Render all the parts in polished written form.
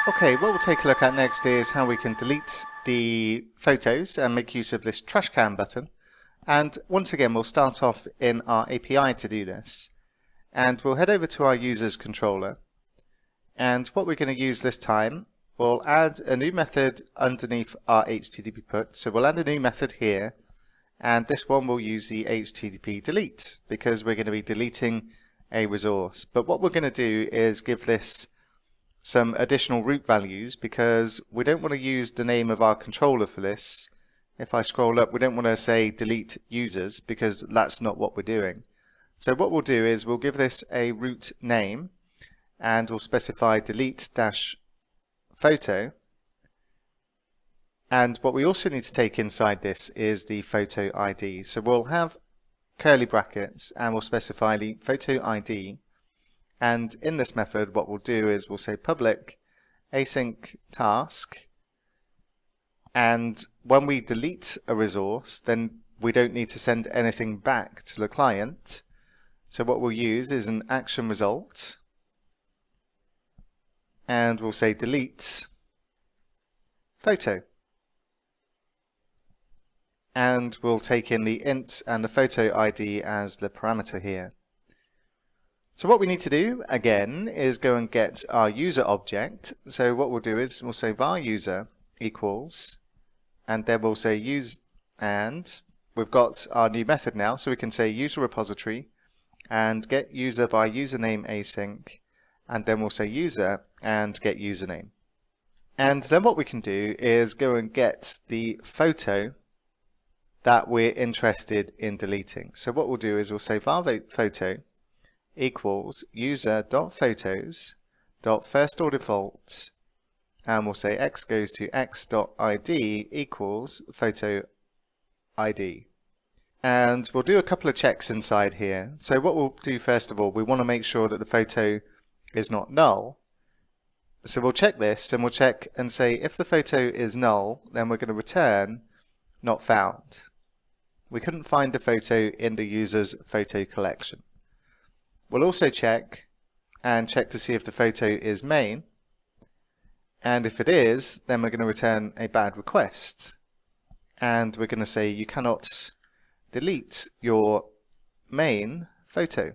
Okay, what we'll take a look at next is how we can delete the photos and make use of this trash can button. And once again, we'll start off in our API to do this. And we'll head over to our users controller. And what we're going to use this time, we'll add a new method underneath our HTTP put. So we'll add a new method here. And this one will use the HTTP delete because we're going to be deleting a resource. But what we're going to do is give this some additional root values because we don't want to use the name of our controller for this. If I scroll up, we don't want to say delete users because that's not what we're doing. So what we'll do is we'll give this a root name and we'll specify delete-photo. And what we also need to take inside this is the photo ID. So we'll have curly brackets and we'll specify the photo ID. And in this method, what we'll do is we'll say public async task. And when we delete a resource, then we don't need to send anything back to the client. So what we'll use is an action result. And we'll say delete photo. And we'll take in the int and the photo ID as the parameter here. So what we need to do, again, is go and get our user object. So what we'll do is we'll say var user equals, and then we'll say use, and we've got our new method now, so we can say user repository, and get user by username async, and then we'll say user, and get username. And then what we can do is go and get the photo that we're interested in deleting. So what we'll do is we'll say var photo equals user.photos.firstOrDefaults, and we'll say x goes to x.id equals photo ID. And we'll do a couple of checks inside here. So what we'll do first of all, we want to make sure that the photo is not null. So we'll check this and we'll check and say if the photo is null, then we're going to return not found. We couldn't find the photo in the user's photo collection. We'll also check to see if the photo is main, and if it is, then we're going to return a bad request, and we're going to say you cannot delete your main photo.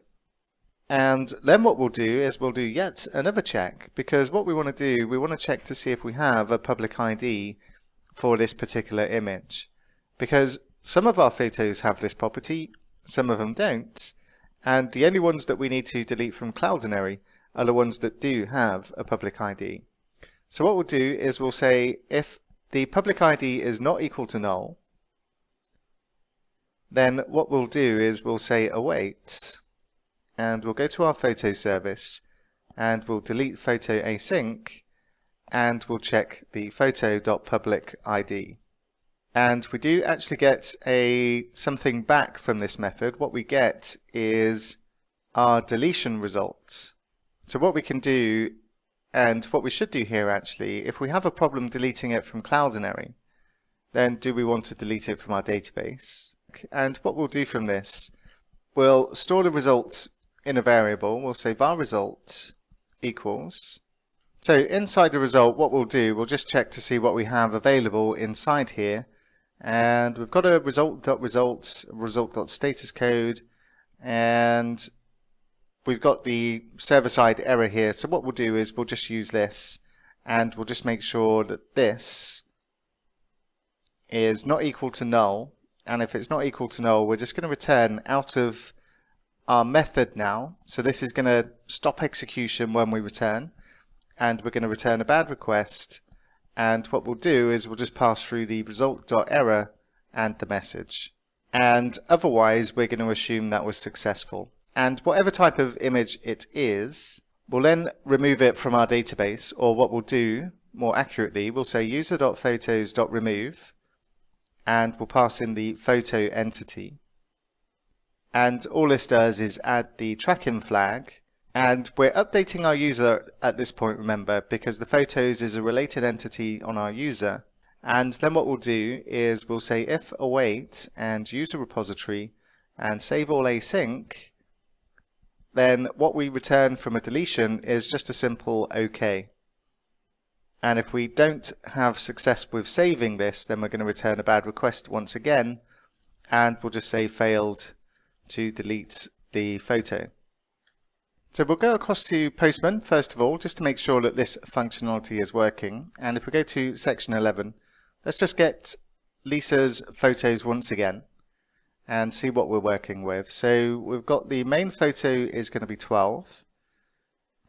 And then what we'll do is we'll do yet another check, because what we want to do, we want to check to see if we have a public ID for this particular image, because some of our photos have this property, some of them don't. And the only ones that we need to delete from Cloudinary are the ones that do have a public ID. So what we'll do is we'll say if the public ID is not equal to null, then what we'll do is we'll say await, and we'll go to our photo service, and we'll delete photo async, and we'll check the photo.public ID. And we do actually get something back from this method. What we get is our deletion results. So what we can do, and what we should do here actually, if we have a problem deleting it from Cloudinary, then do we want to delete it from our database? And what we'll do from this, we'll store the results in a variable. We'll say var result equals. So inside the result, what we'll do, we'll just check to see what we have available inside here. And we've got a result.status code, and we've got the server-side error here. So what we'll do is we'll just use this, and we'll just make sure that this is not equal to null. And if it's not equal to null, we're just going to return out of our method now. So this is going to stop execution when we return, and we're going to return a bad request. And what we'll do is we'll just pass through the result.error and the message. And otherwise, we're going to assume that was successful. And whatever type of image it is, we'll then remove it from our database, or what we'll do more accurately, we'll say user.photos.remove, and we'll pass in the photo entity. And all this does is add the tracking flag. And we're updating our user at this point, remember, because the photos is a related entity on our user. And then what we'll do is we'll say if await and user repository and save all async, then what we return from a deletion is just a simple OK. And if we don't have success with saving this, then we're going to return a bad request once again, and we'll just say failed to delete the photo. So we'll go across to Postman first of all, just to make sure that this functionality is working. And if we go to section 11, let's just get Lisa's photos once again and see what we're working with. So we've got the main photo is going to be 12.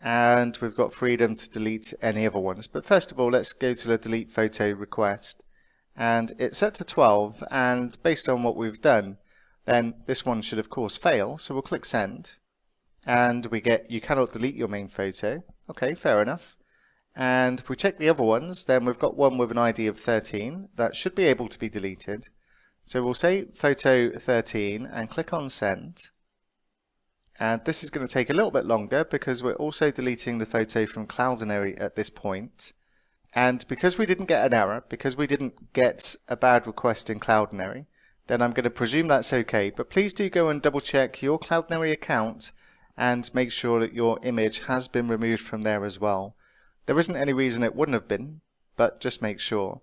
And we've got freedom to delete any other ones. But first of all, let's go to the delete photo request. And it's set to 12, and based on what we've done, then this one should of course fail. So we'll click send, and we get you cannot delete your main photo. Okay, fair enough. And if we check the other ones, then we've got one with an ID of 13 that should be able to be deleted. So we'll say photo 13 and click on send. And this is going to take a little bit longer because we're also deleting the photo from Cloudinary at this point. And because we didn't get an error, because we didn't get a bad request in Cloudinary, then I'm going to presume that's okay. But please do go and double check your Cloudinary account and make sure that your image has been removed from there as well. There isn't any reason it wouldn't have been, but just make sure.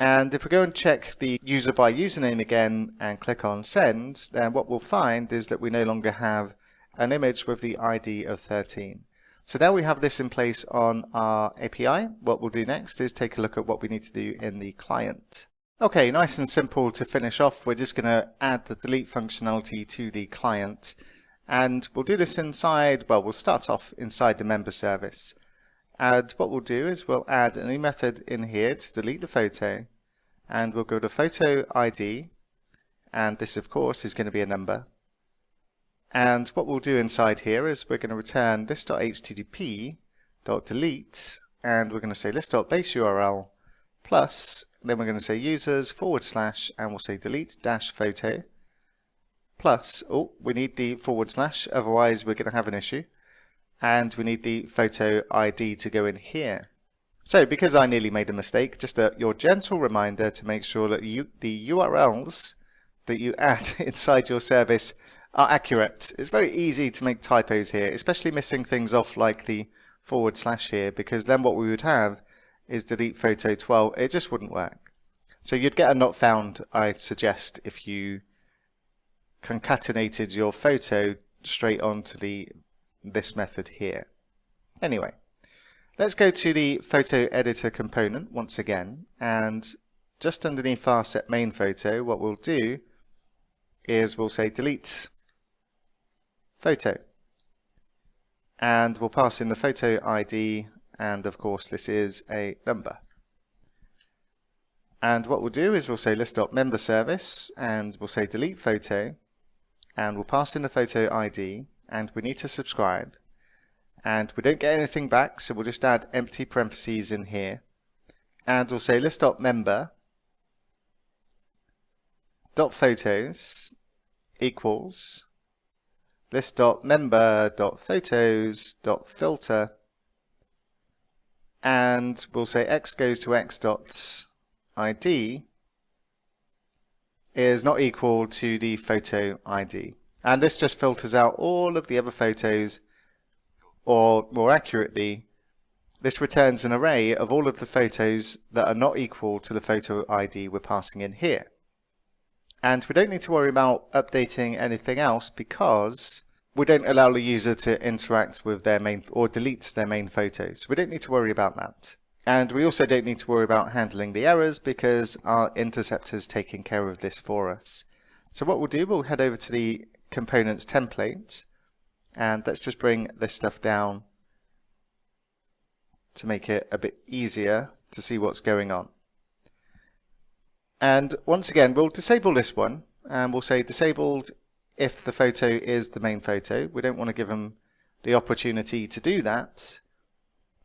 And if we go and check the user by username again and click on send, then what we'll find is that we no longer have an image with the ID of 13. So now we have this in place on our API. What we'll do next is take a look at what we need to do in the client. Okay, nice and simple to finish off. We're just going to add the delete functionality to the client. And we'll do this inside, well, we'll start off inside the member service. And what we'll do is we'll add a new method in here to delete the photo. And we'll go to photo ID. And this, of course, is going to be a number. And what we'll do inside here is we're going to return this.http.delete, and we're going to say list.base URL plus, then we're going to say users / and we'll say delete dash photo plus, oh, we need the / otherwise we're going to have an issue, and we need the photo ID to go in here. So because I nearly made a mistake, just your gentle reminder to make sure that the URLs that you add inside your service are accurate. It's very easy to make typos here, especially missing things off like the / here, because then what we would have is delete photo 12. It just wouldn't work. So you'd get a not found, I suggest, if you concatenated your photo straight onto this method here. Anyway, let's go to the photo editor component once again, and just underneath our set main photo, what we'll do is we'll say delete photo, and we'll pass in the photo ID, and of course this is a number. And what we'll do is we'll say list.memberService, and we'll say delete photo, and we'll pass in the photo ID, and we need to subscribe, and we don't get anything back, so we'll just add empty parentheses in here, and we'll say list.member.photos equals list.member.photos.filter, and we'll say x goes to x.id is not equal to the photo ID. And this just filters out all of the other photos, or more accurately, this returns an array of all of the photos that are not equal to the photo ID we're passing in here. And we don't need to worry about updating anything else because we don't allow the user to interact with their main or delete their main photos. We don't need to worry about that. And we also don't need to worry about handling the errors because our interceptor is taking care of this for us. So what we'll do, we'll head over to the components template, and let's just bring this stuff down to make it a bit easier to see what's going on. And once again, we'll disable this one, and we'll say disabled if the photo is the main photo. We don't want to give them the opportunity to do that,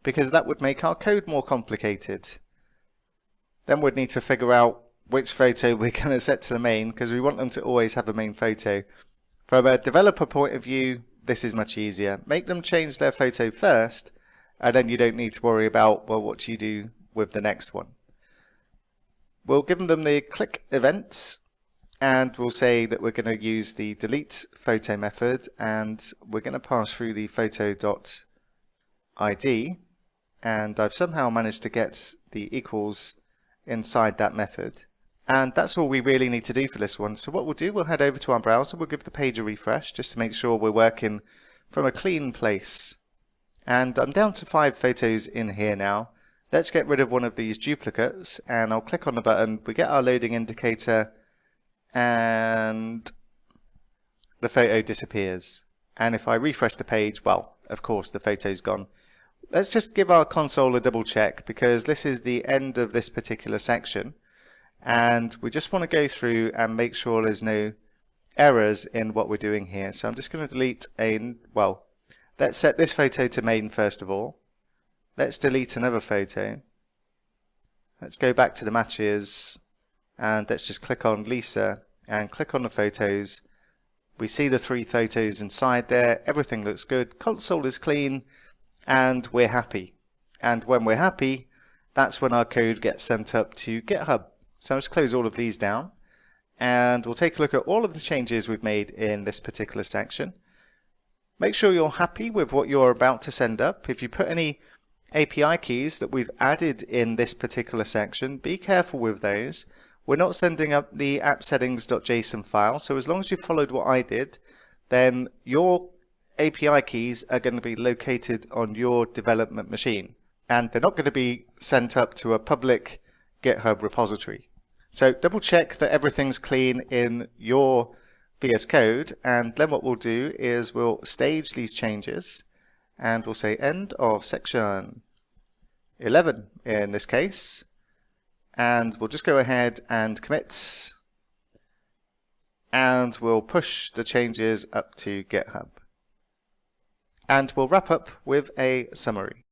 because that would make our code more complicated. Then we'd need to figure out which photo we're going to set to the main, because we want them to always have a main photo. From a developer point of view, this is much easier. Make them change their photo first, and then you don't need to worry about, well, what do you do with the next one? We'll give them the click events, and we'll say that we're going to use the delete photo method, and we're going to pass through the photo.id, and I've somehow managed to get the equals inside that method. And that's all we really need to do for this one. So what we'll do, we'll head over to our browser, we'll give the page a refresh just to make sure we're working from a clean place. And I'm down to 5 photos in here now. Let's get rid of one of these duplicates, and I'll click on the button. We get our loading indicator, and the photo disappears. And if I refresh the page, well, of course the photo's gone. Let's just give our console a double check, because this is the end of this particular section, and we just want to go through and make sure there's no errors in what we're doing here. So I'm just going to delete let's set this photo to main first of all. Let's delete another photo. Let's go back to the matches, and let's just click on Lisa and click on the photos. We see the 3 photos inside there. Everything looks good. Console is clean, and we're happy. And when we're happy, that's when our code gets sent up to GitHub. So I'll just close all of these down, and we'll take a look at all of the changes we've made in this particular section. Make sure you're happy with what you're about to send up. If you put any API keys that we've added in this particular section, be careful with those. We're not sending up the app-settings.json file, so as long as you followed what I did, then your API keys are going to be located on your development machine, and they're not going to be sent up to a public GitHub repository. So double check that everything's clean in your VS Code, and then what we'll do is we'll stage these changes, and we'll say end of section 11 in this case, and we'll just go ahead and commit, and we'll push the changes up to GitHub. And we'll wrap up with a summary.